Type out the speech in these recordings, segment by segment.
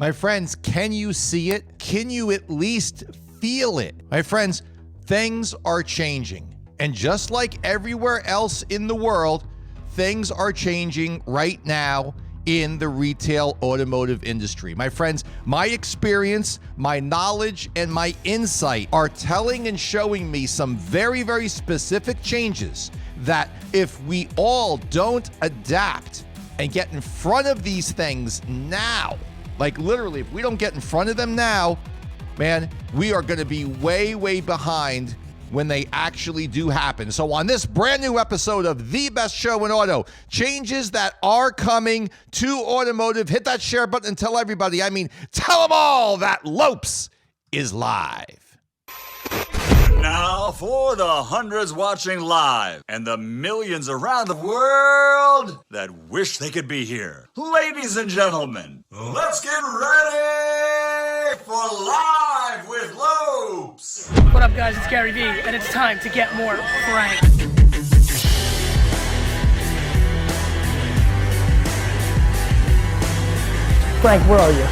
My friends, can you see it? Can you at least feel it? My friends, things are changing. And just like everywhere else in the world, things are changing right now in the retail automotive industry. My friends, my experience, my knowledge, and my insight are telling and showing me some very, very specific changes that if we all don't adapt and get in front of these things now, like literally, if we don't get in front of them now, man, we are going to be way, way behind when they actually do happen. So on this brand new episode of The Best Show in Auto, changes that are coming to automotive, hit that share button and tell everybody, tell them all that Lopes is live. Now for the hundreds watching live and the millions around the world that wish they could be here. Ladies and gentlemen, let's get ready for Live with Lopes. What up, guys? It's Gary Vee, and it's time to get more frank. Frank, where are you?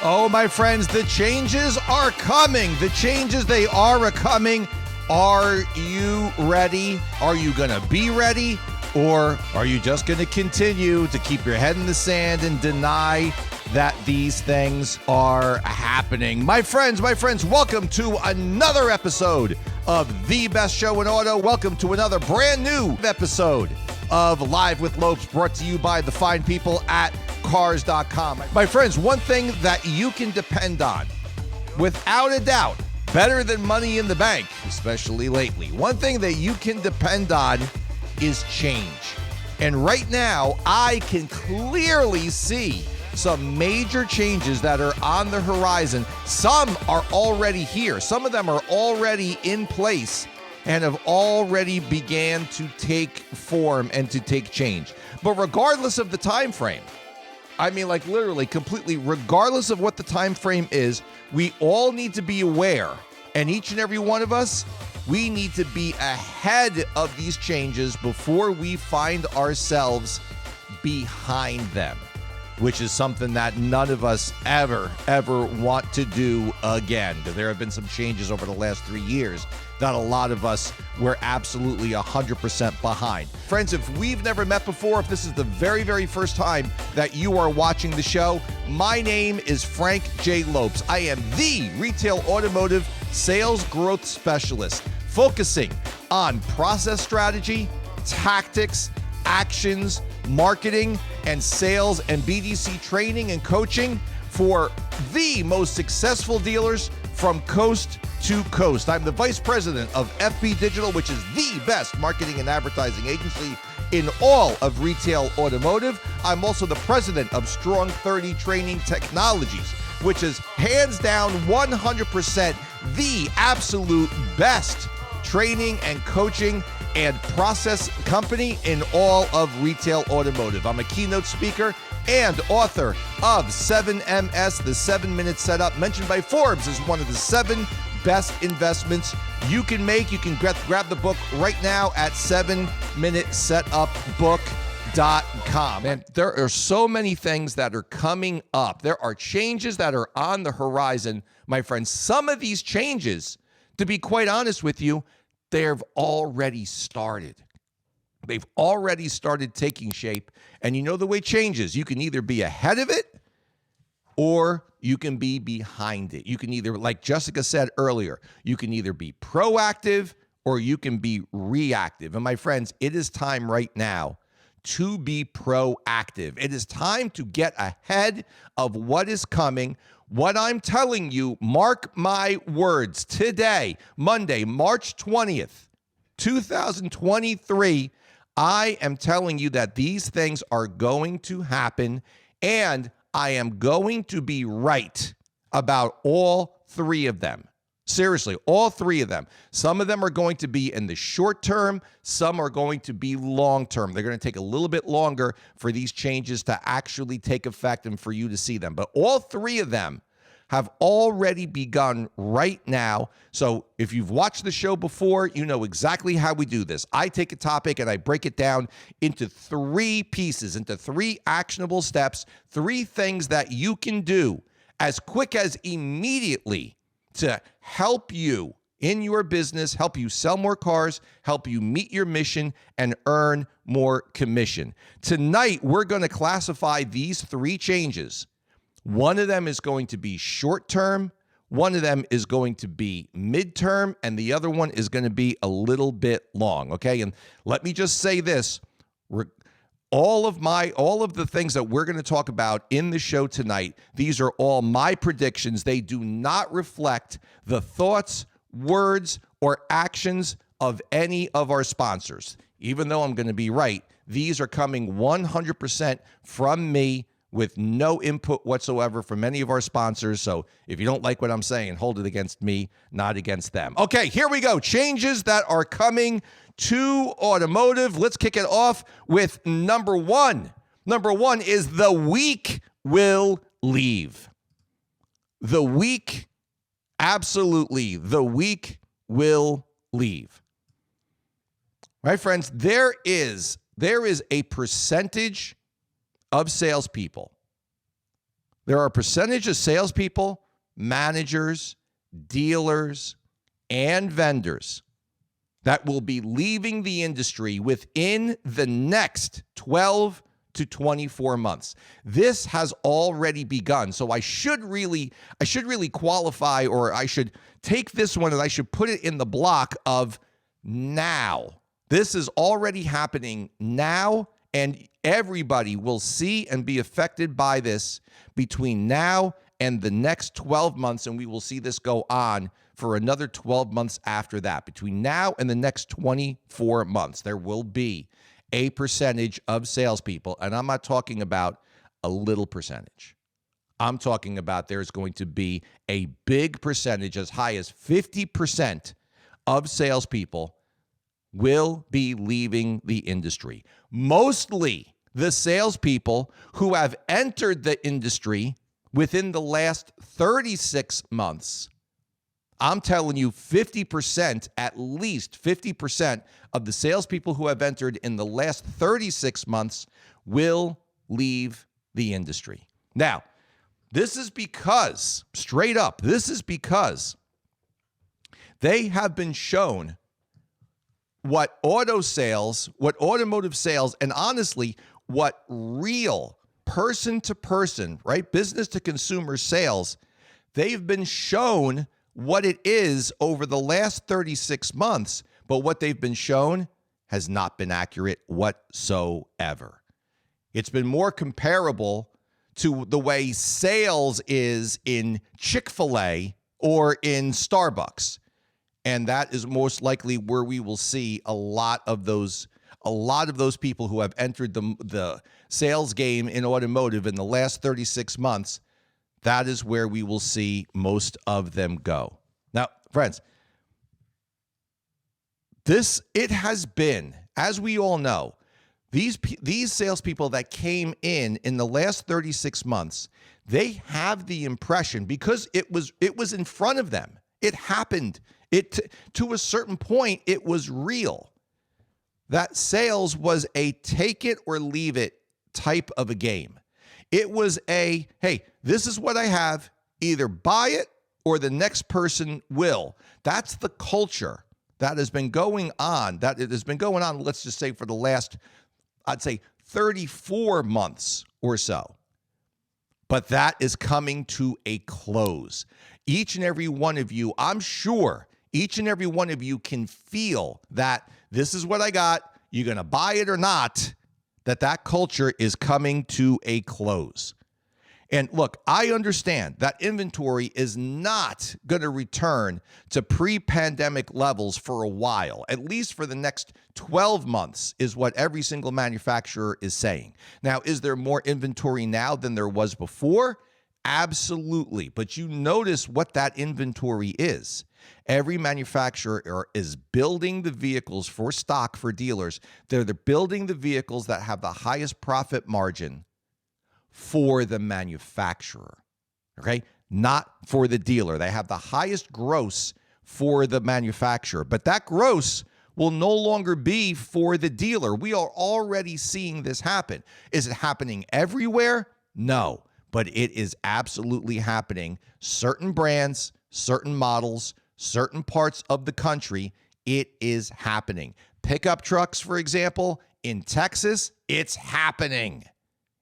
Oh, my friends, the changes are coming. The changes, they are a-coming. Are you ready? Are you going to be ready? Or are you just going to continue to keep your head in the sand and deny that these things are happening? My friends, welcome to another episode of The Best Show in Auto. Welcome to another brand new episode of Live with Lopes, brought to you by the fine people at cars.com. My friends, one thing that you can depend on, without a doubt, better than money in the bank, especially lately, one thing that you can depend on is change. And right now, I can clearly see some major changes that are on the horizon. Some are already here. Some of them are already in place and have already began to take form and to take change. But regardless of the time frame, literally, completely, regardless of what the time frame is, we all need to be aware, and each and every one of us, we need to be ahead of these changes before we find ourselves behind them, which is something that none of us ever want to do again. There have been some changes over the last 3 years that a lot of us were absolutely 100% behind. Friends, if we've never met before, if this is the very, very first time that you are watching the show, my name is Frank J. Lopes. I am the Retail Automotive Sales Growth Specialist, focusing on process strategy, tactics, actions, marketing, and sales and BDC training and coaching for the most successful dealers from coast to coast. I'm the Vice President of FB Digital, which is the best marketing and advertising agency in all of retail automotive. I'm also the President of Strong 30 Training Technologies, which is hands down 100% the absolute best training and coaching and process company in all of retail automotive. I'm a keynote speaker and author of 7MS, the 7-minute setup, mentioned by Forbes as one of the 7 best investments you can make. You can grab the book right now at 7minutesetupbook.com. And there are so many things that are coming up. There are changes that are on the horizon, my friends. Some of these changes, to be quite honest with you, they've already started. They've already started taking shape. And you know the way changes, you can either be ahead of it or you can be behind it. You can either, like Jessica said earlier, you can either be proactive or you can be reactive. And my friends, it is time right now to be proactive. It is time to get ahead of what is coming. What I'm telling you, mark my words, today, Monday, March 20th, 2023, I am telling you that these things are going to happen, and I am going to be right. about all three of them. Seriously, all three of them. Some of them are going to be in the short term. Some are going to be long term. They're going to take a little bit longer for these changes to actually take effect and for you to see them. But all three of them have already begun right now. So if you've watched the show before, you know exactly how we do this. I take a topic and I break it down into three pieces, into three actionable steps, three things that you can do as quick as immediately to help you in your business, help you sell more cars, help you meet your mission, and earn more commission. Tonight, we're going to classify these three changes. One of them is going to be short term, one of them is going to be midterm, and the other one is going to be a little bit long, okay? And let me just say this, all of the things that we're going to talk about in the show tonight, these are all my predictions. They do not reflect the thoughts, words, or actions of any of our sponsors. Even though I'm going to be right, these are coming 100% from me, with no input whatsoever from any of our sponsors. So if you don't like what I'm saying, hold it against me, not against them. Okay, here we go. Changes that are coming to automotive. Let's kick it off with number one. Number one is the weak will leave. The weak, absolutely, the weak will leave. Right, friends? There is a percentage of salespeople. There are a percentage of salespeople, managers, dealers, and vendors that will be leaving the industry within the next 12 to 24 months. This has already begun. So I should really qualify, or I should take this one and I should put it in the block of now. This is already happening now, and everybody will see and be affected by this between now and the next 12 months, and we will see this go on for another 12 months after that. Between now and the next 24 months, there will be a percentage of salespeople, and I'm not talking about a little percentage. I'm talking about there's going to be a big percentage, as high as 50% of salespeople will be leaving the industry. Mostly the salespeople who have entered the industry within the last 36 months. I'm telling you, 50%, at least 50% of the salespeople who have entered in the last 36 months will leave the industry. Now, this is because, straight up, this is because they have been shown what auto sales, what automotive sales, and honestly, what real person-to-person, right, business-to-consumer sales, they've been shown what it is over the last 36 months, but what they've been shown has not been accurate whatsoever. It's been more comparable to the way sales is in Chick-fil-A or in Starbucks. And that is most likely where we will see a lot of those people who have entered the sales game in automotive in the last 36 months. That is where we will see most of them go. Now, friends, it has been, as we all know, these salespeople that came in the last 36 months, they have the impression, because it was in front of them. It happened. To a certain point, it was real. That sales was a take it or leave it type of a game. It was a, hey, this is what I have, either buy it or the next person will. That's the culture that has been going on, let's just say, for the last, I'd say, 34 months or so. But that is coming to a close. Each and every one of you, I'm sure, each and every one of you can feel that this is what I got, you're going to buy it or not, that culture is coming to a close. And look, I understand that inventory is not going to return to pre-pandemic levels for a while, at least for the next 12 months is what every single manufacturer is saying. Now, is there more inventory now than there was before? Absolutely. But you notice what that inventory is. Every manufacturer is building the vehicles for stock for dealers. They're building the vehicles that have the highest profit margin for the manufacturer, okay? Not for the dealer. They have the highest gross for the manufacturer, but that gross will no longer be for the dealer. We are already seeing this happen. Is it happening everywhere? No, but it is absolutely happening. Certain brands, certain models, certain parts of the country, it is happening. Pickup trucks, for example, in Texas, it's happening.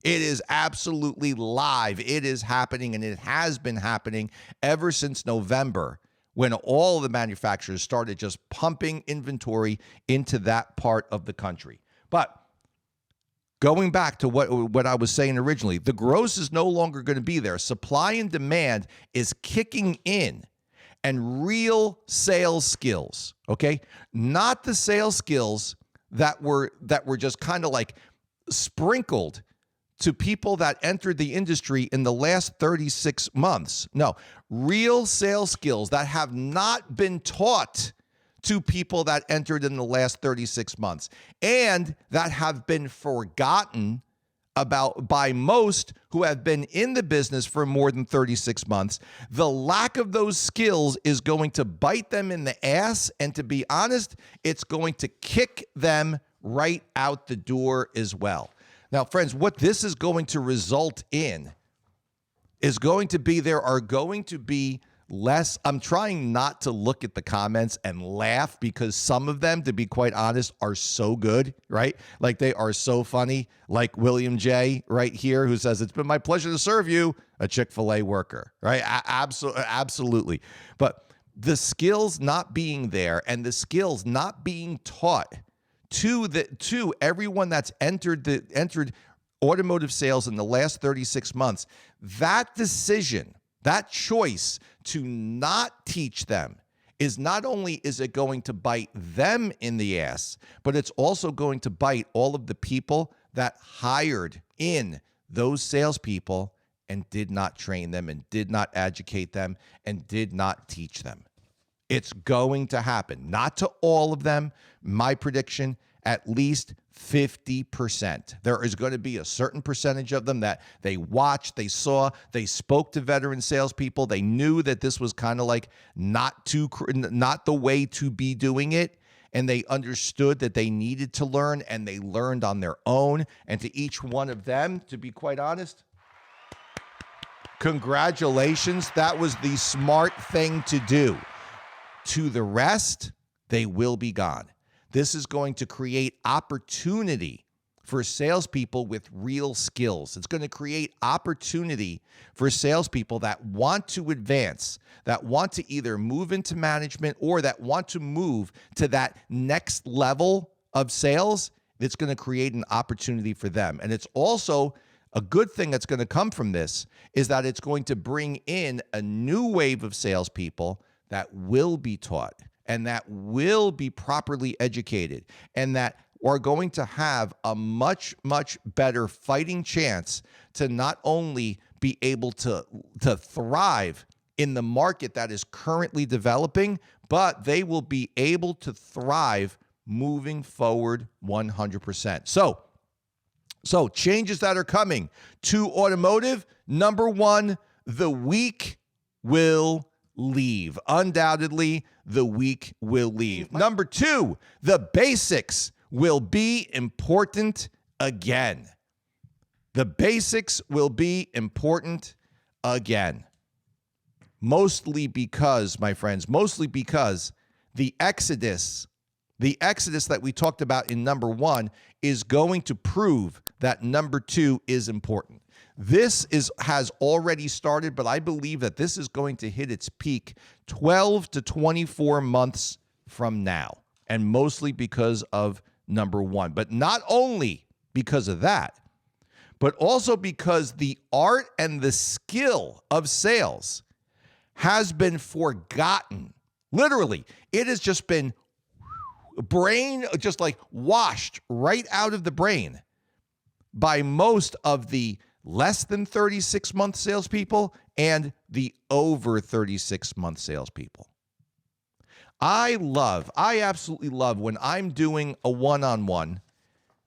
It is absolutely live. It is happening, and it has been happening ever since November, when all the manufacturers started just pumping inventory into that part of the country. But going back to what I was saying originally, the gross is no longer going to be there. Supply and demand is kicking in, and real sales skills, okay? Not the sales skills that were just kind of like sprinkled to people that entered the industry in the last 36 months. No, real sales skills that have not been taught to people that entered in the last 36 months and that have been forgotten about by most who have been in the business for more than 36 months. The lack of those skills is going to bite them in the ass, and to be honest, it's going to kick them right out the door as well. Now, friends, what this is going to result in is going to be there are going to be less. I'm trying not to look at the comments and laugh because some of them, to be quite honest, are so good, right? Like they are so funny. Like William J. right here, who says, "It's been my pleasure to serve you, a Chick-fil-A worker," right? Absolutely. But the skills not being there and the skills not being taught to everyone that's entered automotive sales in the last 36 months, that decision, that choice to not teach them is not only is it going to bite them in the ass, but it's also going to bite all of the people that hired in those salespeople and did not train them and did not educate them and did not teach them. It's going to happen. Not to all of them. My prediction, at least 50%. There is going to be a certain percentage of them that they watched, they saw, they spoke to veteran salespeople. They knew that this was kind of like not the way to be doing it. And they understood that they needed to learn, and they learned on their own. And to each one of them, to be quite honest, congratulations. That was the smart thing to do. To the rest, they will be gone. This is going to create opportunity for salespeople with real skills. It's going to create opportunity for salespeople that want to advance, that want to either move into management or that want to move to that next level of sales. It's going to create an opportunity for them. And it's also a good thing that's going to come from this is that it's going to bring in a new wave of salespeople that will be taught and that will be properly educated and that are going to have a much, much better fighting chance to not only be able to thrive in the market that is currently developing, but they will be able to thrive moving forward 100%. So changes that are coming to automotive. Number one, the weak will leave. Undoubtedly, the weak will leave. Number two, the basics will be important again. The basics will be important again. Mostly because, my friends, the exodus that we talked about in number one is going to prove that number two is important. This has already started, but I believe that this is going to hit its peak 12 to 24 months from now, and mostly because of number one. But not only because of that, but also because the art and the skill of sales has been forgotten. Literally, it has just been just like washed right out of the brain by most of the less than 36-month salespeople and the over 36-month salespeople. I absolutely love when I'm doing a one-on-one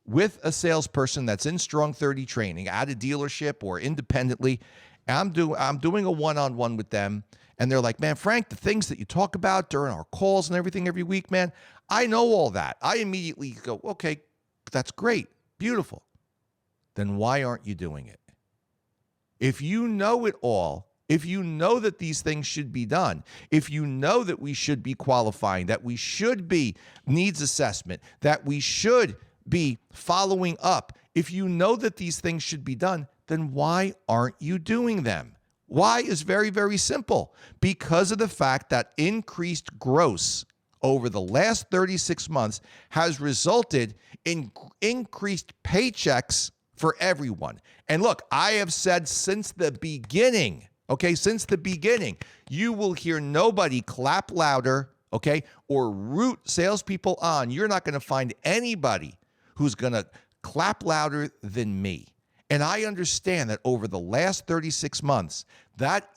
with a salesperson that's in Strong 30 training at a dealership or independently. I'm doing a one-on-one with them, and they're like, man, Frank, the things that you talk about during our calls and everything every week, man, I know all that. I immediately go, okay, that's great, beautiful. Then why aren't you doing it? If you know it all, if you know that these things should be done, if you know that we should be qualifying, that we should be needs assessment, that we should be following up, if you know that these things should be done, then why aren't you doing them? Why is very, very simple. Because of the fact that increased gross over the last 36 months has resulted in increased paychecks for everyone. And look, I have said since the beginning, you will hear nobody clap louder, or root salespeople on. You're not going to find anybody who's going to clap louder than me. And I understand that over the last 36 months, that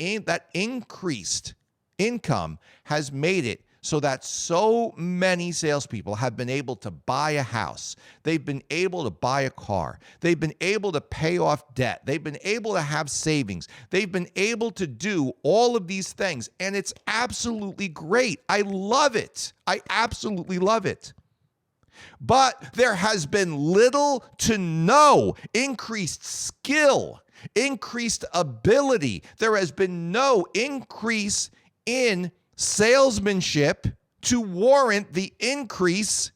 increased income has made it so that so many salespeople have been able to buy a house. They've been able to buy a car. They've been able to pay off debt. They've been able to have savings. They've been able to do all of these things. And it's absolutely great. I love it. I absolutely love it. But there has been little to no increased skill, increased ability. There has been no increase in salesmanship to warrant the increase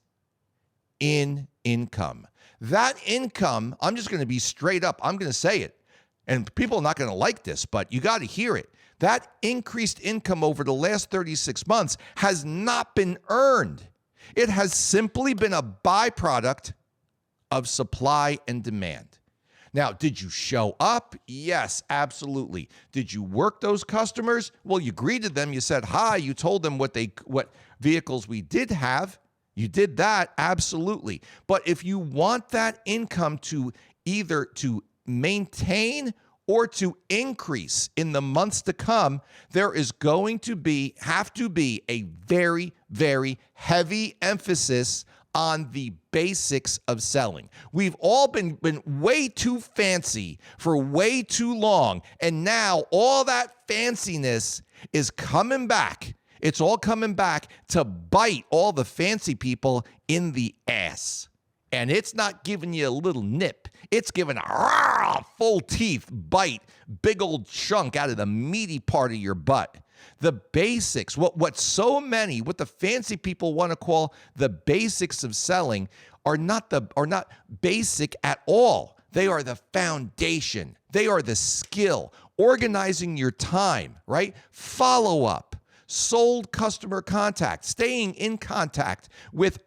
in income. That income, I'm just going to be straight up, I'm going to say it, and people are not going to like this, but you got to hear it. That increased income over the last 36 months has not been earned. It has simply been a byproduct of supply and demand. Now, did you show up? Yes, absolutely. Did you work those customers? Well, you greeted them. You said hi. You told them what vehicles we did have. You did that, absolutely. But if you want that income to either to maintain or to increase in the months to come, there is going to have to be a very, very heavy emphasis on the basics of selling. We've all been way too fancy for way too long, and now all that fanciness is coming back. It's all coming back to bite all the fancy people in the ass. And it's not giving you a little nip. It's giving a full teeth bite, big old chunk out of the meaty part of your butt. The basics, what the fancy people want to call the basics of selling are not basic at all. They are the foundation. They are the skill, organizing your time, right? Follow up, sold customer contact, staying in contact with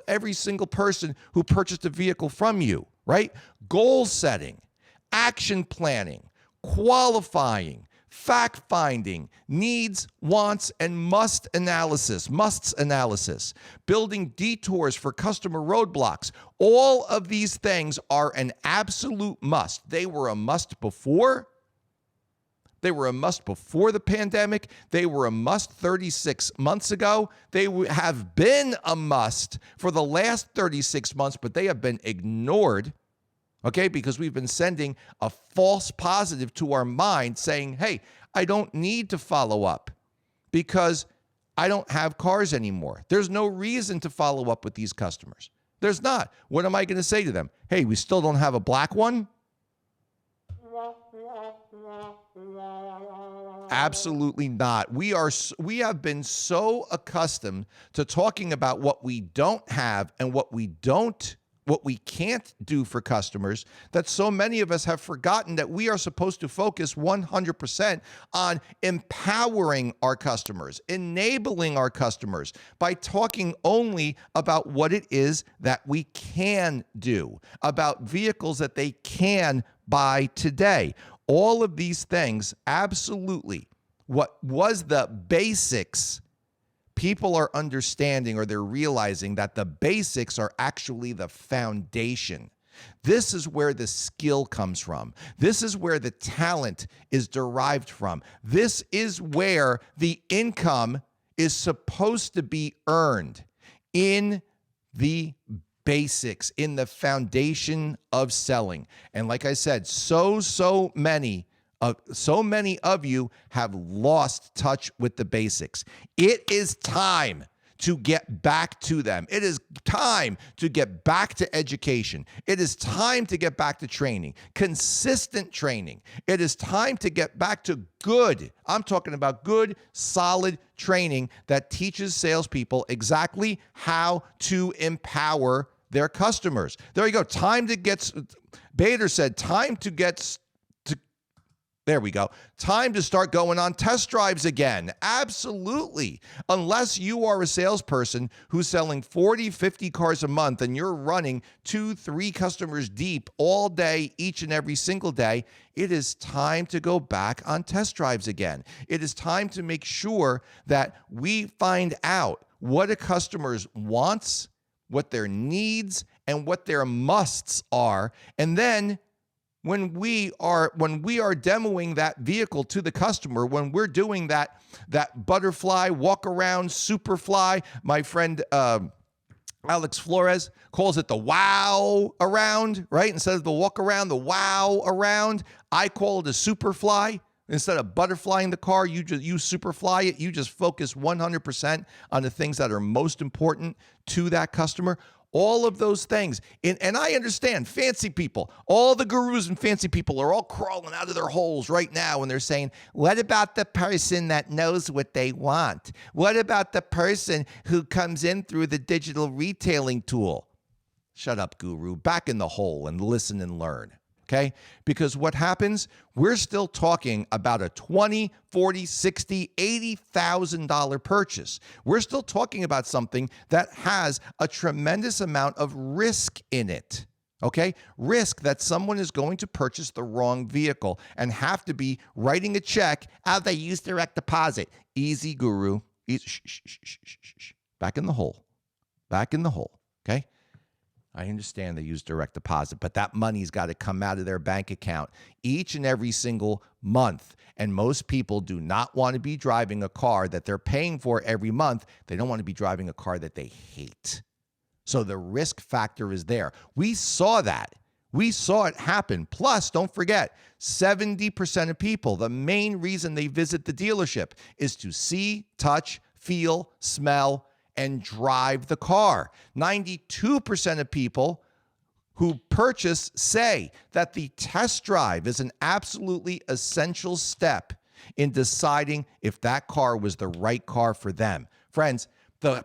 every single person who purchased a vehicle from you, right? Goal setting, action planning, qualifying, fact-finding, needs, wants, and musts analysis, building detours for customer roadblocks. All of these things are an absolute must. They were a must before. They were a must before the pandemic. They were a must 36 months ago. They have been a must for the last 36 months, but they have been ignored. Because we've been sending a false positive to our mind saying, hey, I don't need to follow up because I don't have cars anymore. There's no reason to follow up with these customers. There's not. What am I going to say to them? Hey, we still don't have a black one? Absolutely not. We have been so accustomed to talking about what we don't have and what we can't do for customers that so many of us have forgotten that we are supposed to focus 100% on empowering our customers, enabling our customers by talking only about what it is that we can do, about vehicles that they can buy today. All of these things, absolutely. What was the basics? People are understanding, or they're realizing that the basics are actually the foundation. This is where the skill comes from. This is where the talent is derived from. This is where the income is supposed to be earned, in the basics, in the foundation of selling. And like I said, so many of you have lost touch with the basics. It is time to get back to them. It is time to get back to education. It is time to get back to training, consistent training. It is time to get back to good, I'm talking about good, solid training that teaches salespeople exactly how to empower their customers. There you go. Bader said, there we go. Time to start going on test drives again. Absolutely. Unless you are a salesperson who's selling 40, 50 cars a month and you're running 2-3 customers deep all day, each and every single day, it is time to go back on test drives again. It is time to make sure that we find out what a customer's wants, what their needs, and what their musts are. And then when we are demoing that vehicle to the customer, when we're doing that butterfly walk around, super fly, my friend Alex Flores calls it the wow around, right? Instead of the walk around, the wow around, I call it a super fly. Instead of butterflying the car, you super fly it. You just focus 100% on the things that are most important to that customer. All of those things. And I understand fancy people, all the gurus and fancy people are all crawling out of their holes right now and they're saying, what about the person that knows what they want? What about the person who comes in through the digital retailing tool? Shut up, guru. Back in the hole and listen and learn. Okay? Because what happens, we're still talking about a $20,000, $40,000, $60,000, $80,000 purchase. We're still talking about something that has a tremendous amount of risk in it. Okay? Risk that someone is going to purchase the wrong vehicle and have to be writing a check. They use direct deposit. Easy, guru. Easy. Shh. Back in the hole. Back in the hole. Okay? I understand they use direct deposit, but that money's got to come out of their bank account each and every single month. And most people do not want to be driving a car that they're paying for every month. They don't want to be driving a car that they hate. So the risk factor is there. We saw that. We saw it happen. Plus, don't forget, 70% of people, the main reason they visit the dealership is to see, touch, feel, smell, and drive the car. 92% of people who purchase say that the test drive is an absolutely essential step in deciding if that car was the right car for them. Friends, the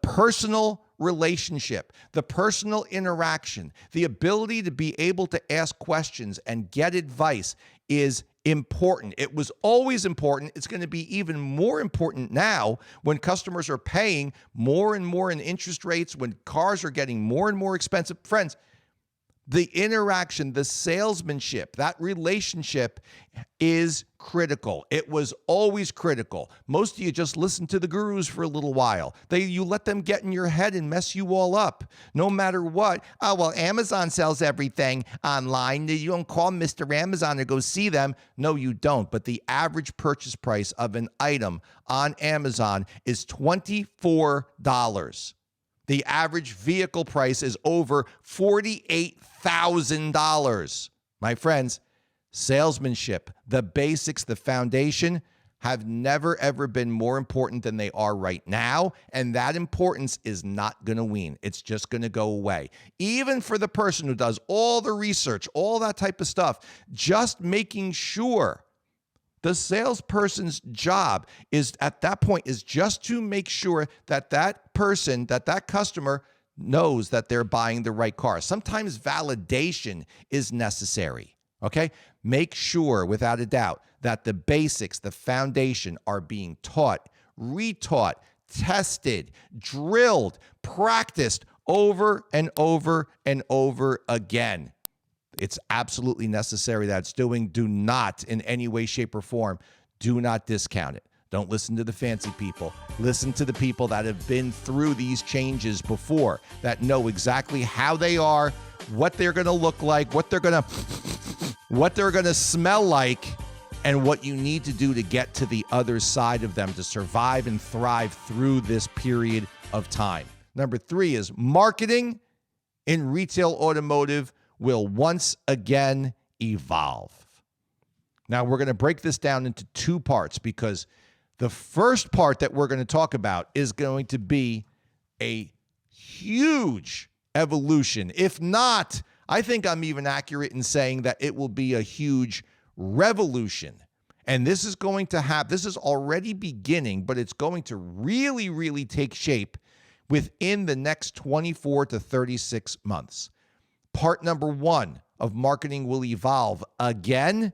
personal relationship, the personal interaction, the ability to be able to ask questions and get advice is important. It was always important. It's going to be even more important now when customers are paying more and more in interest rates, when cars are getting more and more expensive. Friends, the interaction, the salesmanship, that relationship is critical. It was always critical. Most of you just listen to the gurus for a little while. You let them get in your head and mess you all up, no matter what. Oh, well, Amazon sells everything online. You don't call Mr. Amazon to go see them. No, you don't. But the average purchase price of an item on Amazon is $24. The average vehicle price is over $48,000. My friends, salesmanship, the basics, the foundation have never, ever been more important than they are right now. And that importance is not going to wane. It's just going to go away. Even for the person who does all the research, all that type of stuff, just making sure the salesperson's job is at that point is just to make sure that that person, that customer knows that they're buying the right car. Sometimes validation is necessary, okay? Make sure, without a doubt, that the basics, the foundation are being taught, retaught, tested, drilled, practiced over and over and over again. It's absolutely necessary that it's doing. Do not, in any way, shape, or form, do not discount it. Don't listen to the fancy people. Listen to the people that have been through these changes before, that know exactly how they are, what they're going to look like, what they're going to smell like, and what you need to do to get to the other side of them to survive and thrive through this period of time. Number 3 is marketing in retail automotive will once again evolve. Now, we're going to break this down into 2 parts because the first part that we're going to talk about is going to be a huge evolution. If not, I think I'm even accurate in saying that it will be a huge revolution. And this is going to happen. This is already beginning, but it's going to really, really take shape within the next 24 to 36 months. Part number 1 of marketing will evolve again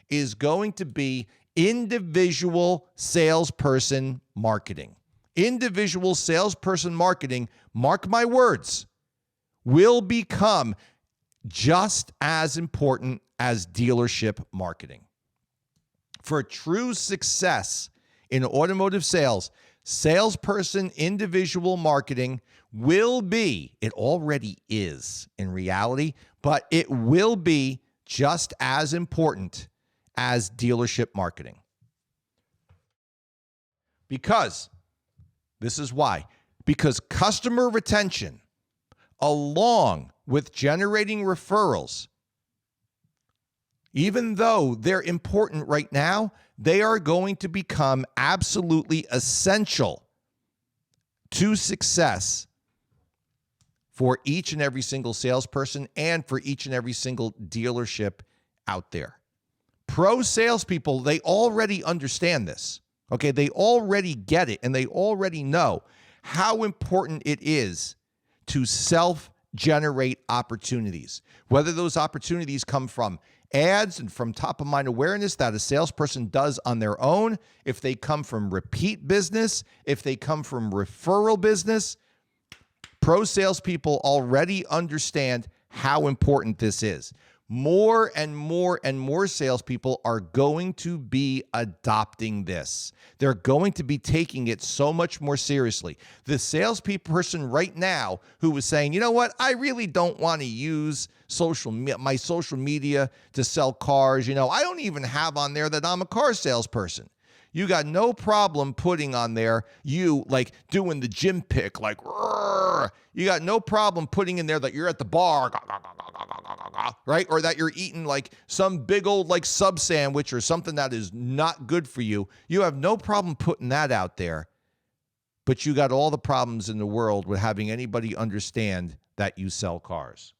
is going to be individual salesperson marketing. Individual salesperson marketing, mark my words, will become just as important as dealership marketing. For true success in automotive sales, salesperson individual marketing will be, it already is in reality, but it will be just as important as dealership marketing. Because, this is why, because customer retention, along with generating referrals, even though they're important right now, they are going to become absolutely essential to success for each and every single salesperson and for each and every single dealership out there. Pro salespeople, they already understand this. Okay, they already get it, and they already know how important it is to self-generate opportunities. Whether those opportunities come from ads and from top-of-mind awareness that a salesperson does on their own, if they come from repeat business, if they come from referral business, pro salespeople already understand how important this is. More and more and more salespeople are going to be adopting this. They're going to be taking it so much more seriously. The salesperson right now who is saying, you know what, I really don't want to use my social media to sell cars. You know, I don't even have on there that I'm a car salesperson. You got no problem putting on there, you like doing the gym pick, like, rrr. You got no problem putting in there that you're at the bar, right? Or that you're eating like some big old like sub sandwich or something that is not good for you. You have no problem putting that out there, but you got all the problems in the world with having anybody understand that you sell cars.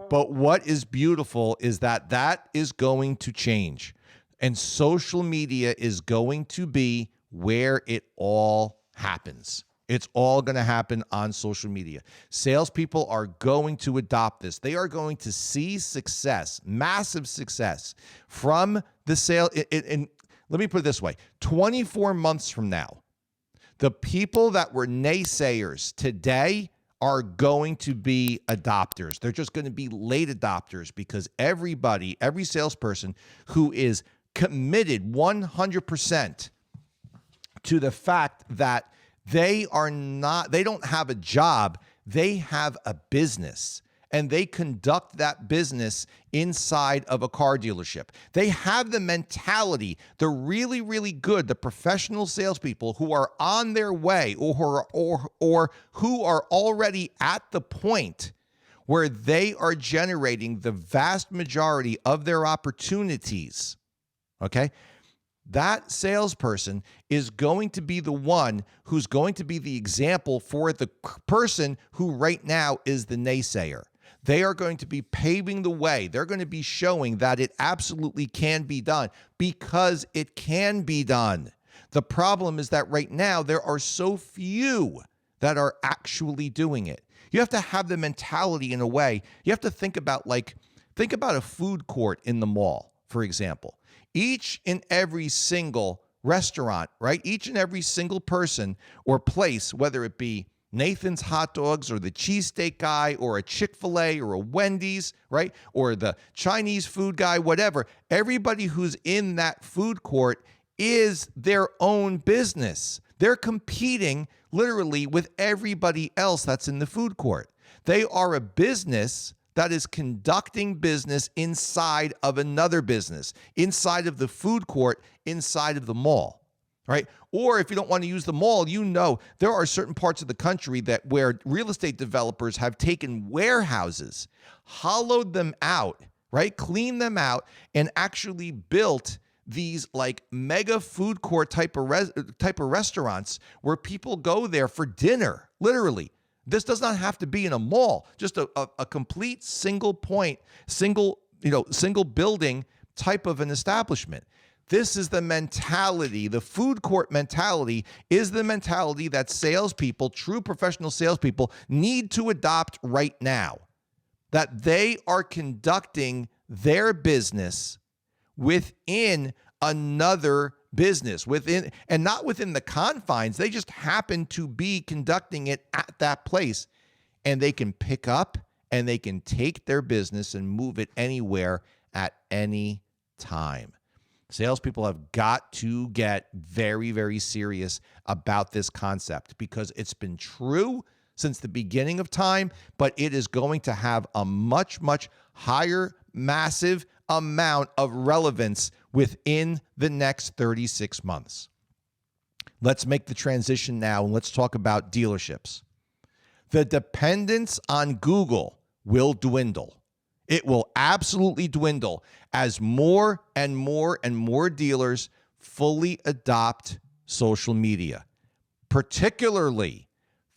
But what is beautiful is that is going to change. And social media is going to be where it all happens. It's all going to happen on social media. Salespeople are going to adopt this. They are going to see success, massive success from the sale. And let me put it this way. 24 months from now, the people that were naysayers today are going to be adopters. They're just going to be late adopters because every salesperson who is committed 100% to the fact that they don't have a job, they have a business. And they conduct that business inside of a car dealership. They have the mentality, the really, really good, the professional salespeople who are on their way or who are already at the point where they are generating the vast majority of their opportunities. Okay? That salesperson is going to be the one who's going to be the example for the person who right now is the naysayer. They are going to be paving the way. They're going to be showing that it absolutely can be done because it can be done. The problem is that right now there are so few that are actually doing it. You have to have the mentality in a way. You have to think about a food court in the mall, for example. Each and every single restaurant, right? Each and every single person or place, whether it be Nathan's Hot Dogs or the Cheesesteak Guy or a Chick-fil-A or a Wendy's, right? Or the Chinese food guy, whatever. Everybody who's in that food court is their own business. They're competing literally with everybody else that's in the food court. They are a business that is conducting business inside of another business, inside of the food court, inside of the mall, right? Or if you don't want to use the mall, there are certain parts of the country where real estate developers have taken warehouses, hollowed them out, right? Cleaned them out and actually built these like mega food court type of restaurants where people go there for dinner, literally. This does not have to be in a mall, just a complete single building type of an establishment. This is the mentality. The food court mentality is the mentality that salespeople, true professional salespeople, need to adopt right now. That they are conducting their business within another business, and not within the confines. They just happen to be conducting it at that place, and they can pick up and they can take their business and move it anywhere at any time. Salespeople have got to get very, very serious about this concept because it's been true since the beginning of time, but it is going to have a much, much higher, massive amount of relevance within the next 36 months. Let's make the transition now and let's talk about dealerships. The dependence on Google will dwindle. It will absolutely dwindle as more and more and more dealers fully adopt social media, particularly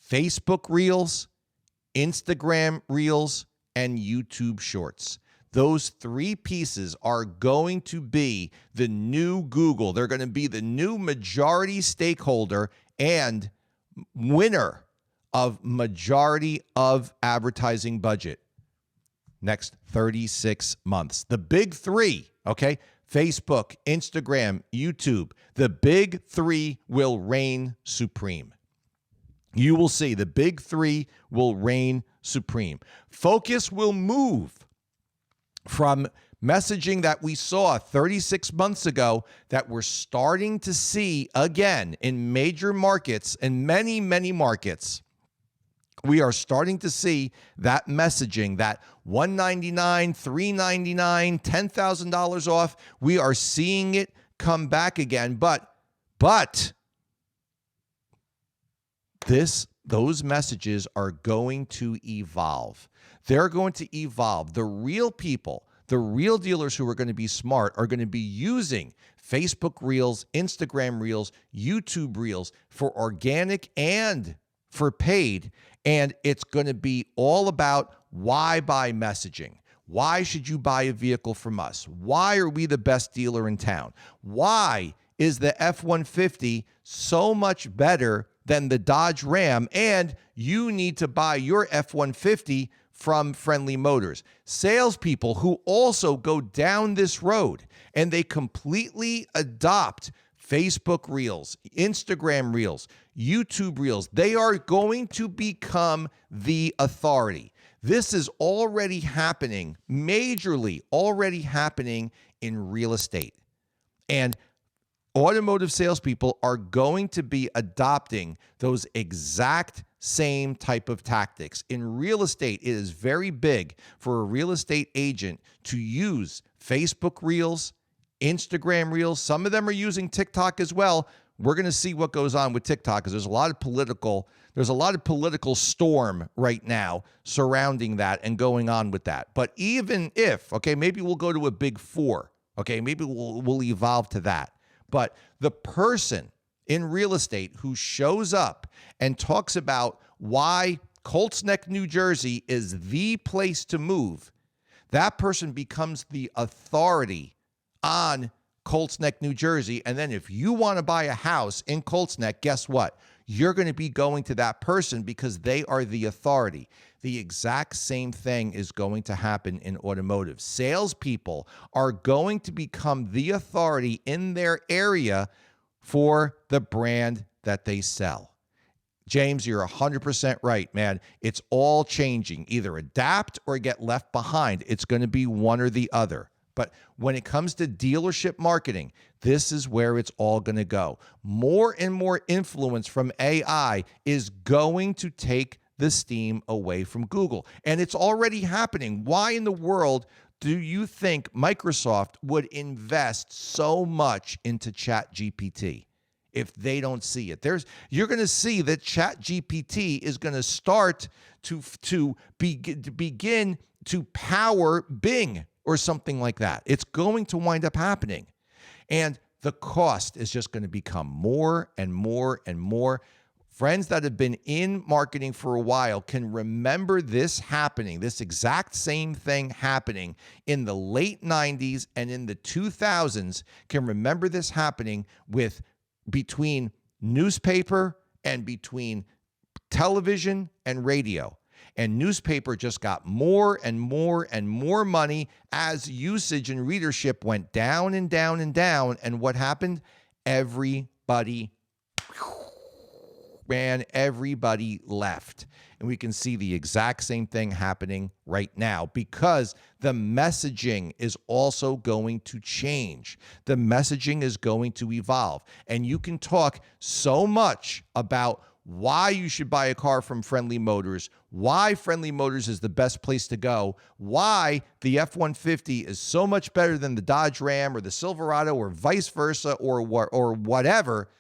Facebook Reels, Instagram Reels, and YouTube Shorts. Those three pieces are going to be the new Google. They're going to be the new majority stakeholder and winner of majority of advertising budget next 36 months. The big three, okay? Facebook, Instagram, YouTube. The big three will reign supreme. You will see the big three will reign supreme. Focus will move from messaging that we saw 36 months ago that we're starting to see again in major markets and many, many markets. We are starting to see that messaging, that $199, $399, $10,000 off. We are seeing it come back again, but those messages are going to evolve. They're going to evolve. The real people, the real dealers who are going to be smart are going to be using Facebook Reels, Instagram Reels, YouTube Reels for organic and for paid. And it's going to be all about why buy messaging. Why should you buy a vehicle from us? Why are we the best dealer in town? Why is the F-150 so much better than the Dodge Ram? And you need to buy your F-150 from Friendly Motors. Salespeople who also go down this road and they completely adopt Facebook Reels, Instagram Reels, YouTube Reels. They are going to become the authority. This is already happening, majorly already happening in real estate. And automotive salespeople are going to be adopting those exact same type of tactics. In real estate, it is very big for a real estate agent to use Facebook Reels, Instagram Reels. Some of them are using TikTok as well. We're going to see what goes on with TikTok because there's a lot of political storm right now surrounding that and going on with that. But even if, okay, maybe we'll go to a big four. Okay, maybe we'll evolve to that. But the person in real estate who shows up and talks about why Colts Neck, New Jersey is the place to move, that person becomes the authority on Colts Neck, New Jersey. And then if you want to buy a house in Colts Neck, guess what? You're going to be going to that person because they are the authority. The exact same thing is going to happen in automotive. Salespeople are going to become the authority in their area for the brand that they sell. James, you're 100% right, man. It's all changing. Either adapt or get left behind. It's going to be one or the other. But when it comes to dealership marketing, this is where it's all going to go. More and more influence from AI is going to take the steam away from Google. And it's already happening. Why in the world do you think Microsoft would invest so much into ChatGPT if they don't see it? You're going to see that ChatGPT is going to start to begin to power Bing or something like that. It's going to wind up happening. And the cost is just going to become more and more and more. Friends that have been in marketing for a while can remember this happening, this exact same thing happening in the late 90s and in the 2000s, can remember this happening between newspaper and between television and radio. And newspaper just got more and more and more money as usage and readership went down and down and down. And what happened? Everybody left. And we can see the exact same thing happening right now because the messaging is also going to change. The messaging is going to evolve. And you can talk so much about why you should buy a car from Friendly Motors, why Friendly Motors is the best place to go, why the F-150 is so much better than the Dodge Ram or the Silverado or vice versa or whatever.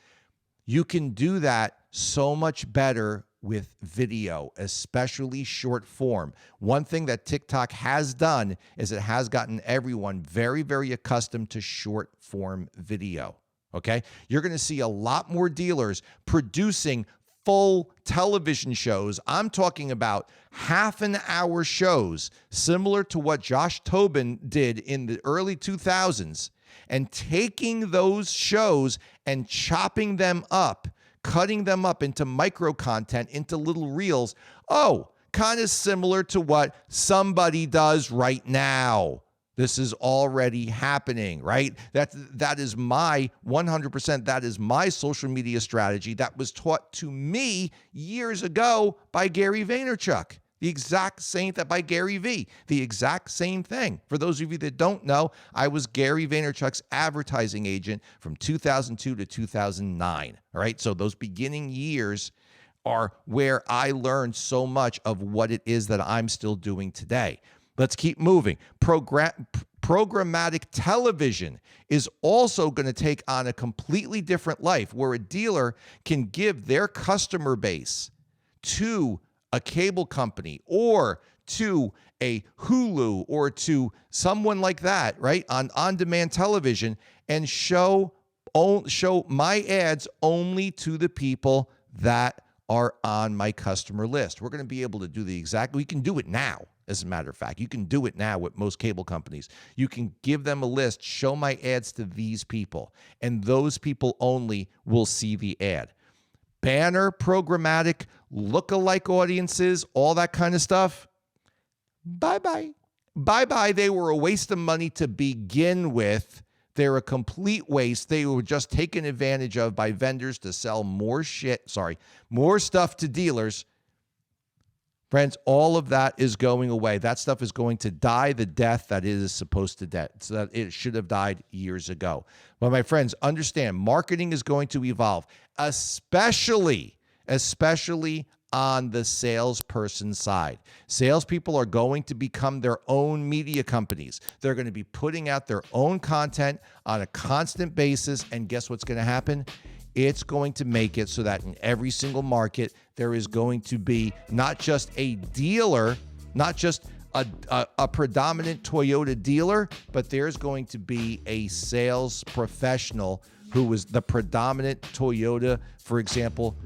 You can do that so much better with video, especially short form. One thing that TikTok has done is it has gotten everyone very, very accustomed to short form video. Okay? You're going to see a lot more dealers producing full television shows. I'm talking about half-an-hour shows, similar to what Josh Tobin did in the early 2000s, and taking those shows and chopping them up, cutting them up into micro content, into little reels. Oh, kind of similar to what somebody does right now. This is already happening, right? That is my 100%. That is my social media strategy that was taught to me years ago by Gary Vaynerchuk. The exact same that by Gary V. The exact same thing. For those of you that don't know, I was Gary Vaynerchuk's advertising agent from 2002 to 2009. All right, so those beginning years are where I learned so much of what it is that I'm still doing today. Let's keep moving. Programmatic television is also going to take on a completely different life where a dealer can give their customer base to a cable company or to a Hulu or to someone like that, right, on on-demand television and show my ads only to the people that are on my customer list. We're going to be able to do we can do it now. As a matter of fact, you can do it now with most cable companies. You can give them a list, show my ads to these people, and those people only will see the ad. Banner, programmatic, lookalike audiences, all that kind of stuff, bye-bye. Bye-bye. They were a waste of money to begin with. They're a complete waste. They were just taken advantage of by vendors to sell more stuff to dealers. Friends, all of that is going away. That stuff is going to die the death that it is supposed to die. So that it should have died years ago. But my friends, understand, marketing is going to evolve, especially on the salesperson side. Salespeople are going to become their own media companies. They're going to be putting out their own content on a constant basis. And guess what's going to happen? It's going to make it so that in every single market, there is going to be not just a dealer, not just a predominant Toyota dealer, but there's going to be a sales professional who is the predominant Toyota, for example,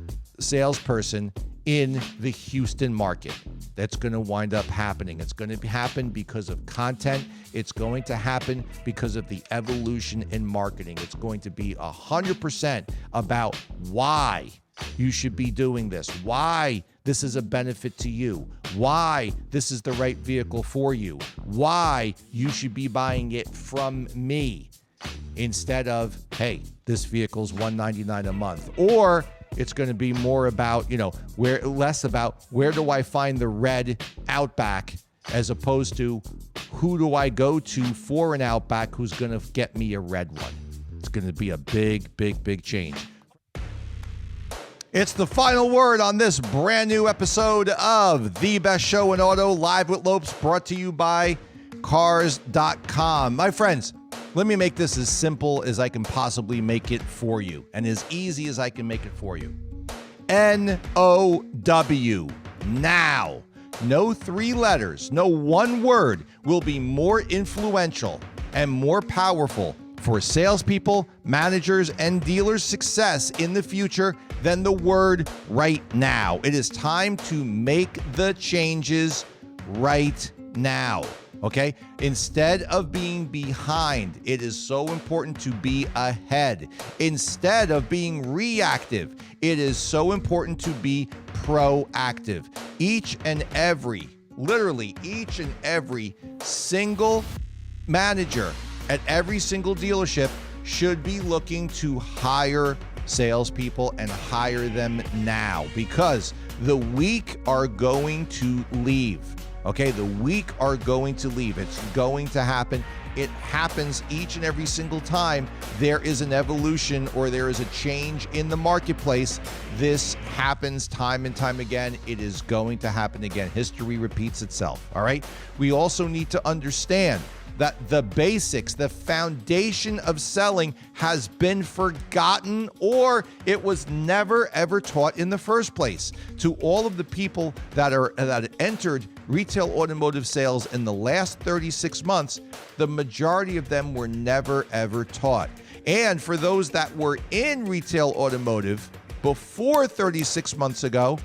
salesperson in the Houston market. That's going to wind up happening. It's going to happen because of content. It's going to happen because of the evolution in marketing. It's going to be 100% about why you should be doing this, why this is a benefit to you, why this is the right vehicle for you, why you should be buying it from me instead of, hey, this vehicle's $199 a month. Or it's going to be more about, less about where do I find the red Outback as opposed to who do I go to for an Outback who's going to get me a red one? It's going to be a big, big, big change. It's the final word on this brand new episode of The Best Show in Auto, Live with Lopes, brought to you by Cars.com. My friends, let me make this as simple as I can possibly make it for you, and as easy as I can make it for you. N-O-W, now. No 3 letters, no one word will be more influential and more powerful for salespeople, managers, and dealers' success in the future than the word right now. It is time to make the changes right now. Okay? Instead of being behind, it is so important to be ahead. Instead of being reactive, it is so important to be proactive. Literally each and every single manager at every single dealership should be looking to hire salespeople and hire them now, because the weak are going to leave. Okay, the weak are going to leave. It's going to happen. It happens each and every single time there is an evolution or there is a change in the marketplace. This happens time and time again. It is going to happen again. History repeats itself. All right. We also need to understand that the basics, the foundation of selling has been forgotten, or it was never ever taught in the first place. To all of the people that entered retail automotive sales in the last 36 months, the majority of them were never ever taught. And for those that were in retail automotive before 36 months ago,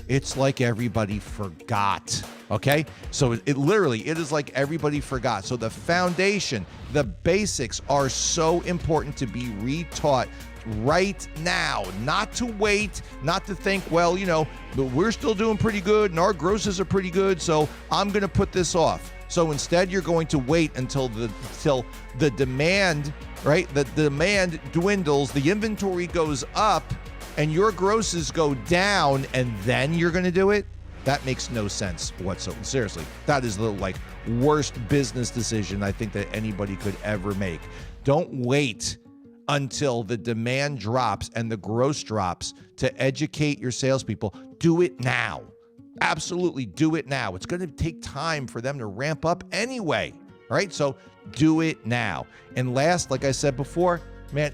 it's like everybody forgot. Okay? So it is like everybody forgot. So the foundation, the basics are so important to be retaught right now, not to wait, not to think, well, but we're still doing pretty good and our grosses are pretty good, so I'm going to put this off. So instead, you're going to wait until the demand, right? The demand dwindles, the inventory goes up, and your grosses go down, and then you're going to do it? That makes no sense whatsoever. Seriously, that is the worst business decision I think that anybody could ever make. Don't wait until the demand drops and the gross drops to educate your salespeople. Do it now. Absolutely do it now. It's going to take time for them to ramp up anyway. All right, so do it now. And last, like I said before, man,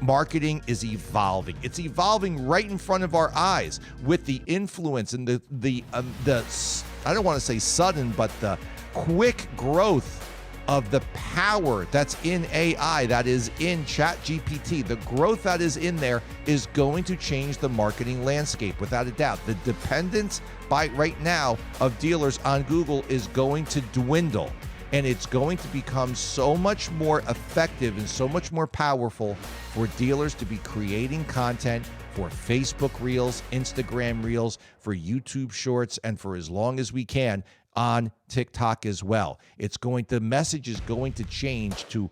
marketing is evolving. It's evolving right in front of our eyes with the influence and the I don't want to say sudden, but the quick growth of the power that's in AI, that is in ChatGPT. The growth that is in there is going to change the marketing landscape without a doubt. The dependence right now of dealers on Google is going to dwindle. And it's going to become so much more effective and so much more powerful for dealers to be creating content for Facebook Reels, Instagram Reels, for YouTube Shorts, and for as long as we can on TikTok as well. The message is going to change to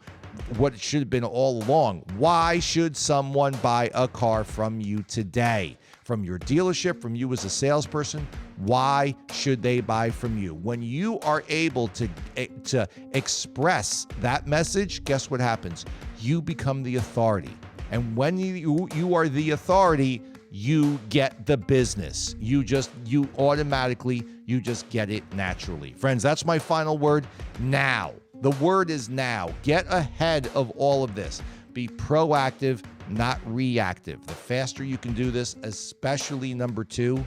what it should have been all along. Why should someone buy a car from you today? From your dealership, from you as a salesperson, why should they buy from you? When you are able to express that message, guess what happens? You become the authority. And when you are the authority, you get the business. You automatically get it naturally. Friends, that's my final word, now. The word is now. Get ahead of all of this. Be proactive, not reactive. The faster you can do this, especially number 2,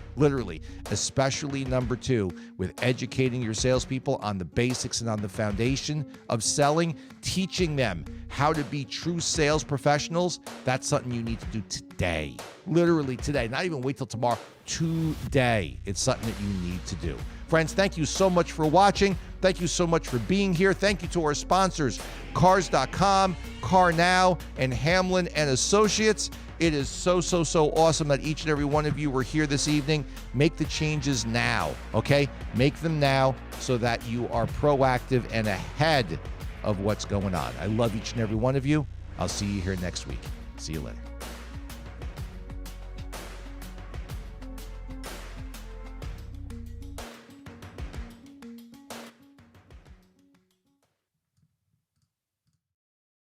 especially number 2, with educating your salespeople on the basics and on the foundation of selling, teaching them how to be true sales professionals, that's something you need to do today. Literally today. Not even wait till tomorrow. Today. It's something that you need to do. Friends, thank you so much for watching. Thank you so much for being here. Thank you to our sponsors, Cars.com, Car Now, and Hamlin and Associates. It is so awesome that each and every one of you were here this evening. Make the changes now, okay? Make them now so that you are proactive and ahead of what's going on. I love each and every one of you. I'll see you here next week. See you later.